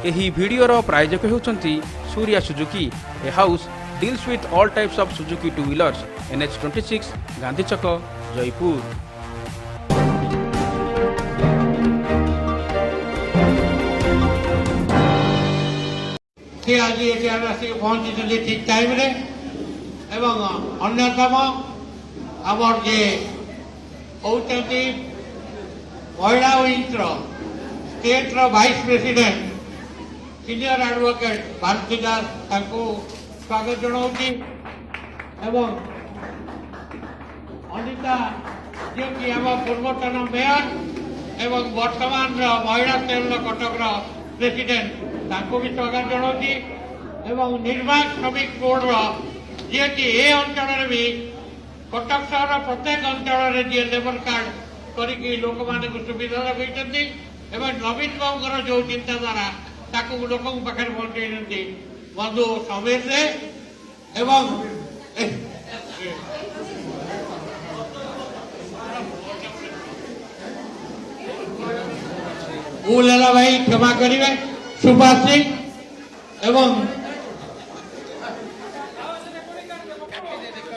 ଏହି ଭିଡ଼ିଓର ପ୍ରାୟୋଜକ ହେଉଛନ୍ତି ସୂର୍ୟା ସୁଜୁକି। ଏ house deals with all types of Suzuki two-wheelers. NH26 Gandhi ଛକ ଜୟପୁର। आज ये आसिक पहुंची ठीक टाइम रे एवं अन्यतम आमर जे होती महिला wing state vice president senior advocate Bharati Das स्वागत जनाऊँगी एवं अनिता जी कि आम पूर्वतन मेयर एवं वर्तमान महिला सेल कटक प्रेसिडेंट ताको भी स्वागत जनाऊँगी एवं निर्माण श्रमिक बोर्ड जी कि ए अंचल भी कटक सहर प्रत्येक अंचल जी लेबर कार्ड करके लोक मान सुविधा लगे नवीन बाबू जो चिंताधारा ताको लोक पाखे पहुंचे बंधु समेत एवं भूल है भाई क्षमा करेंगे सुभाष सिंह एवं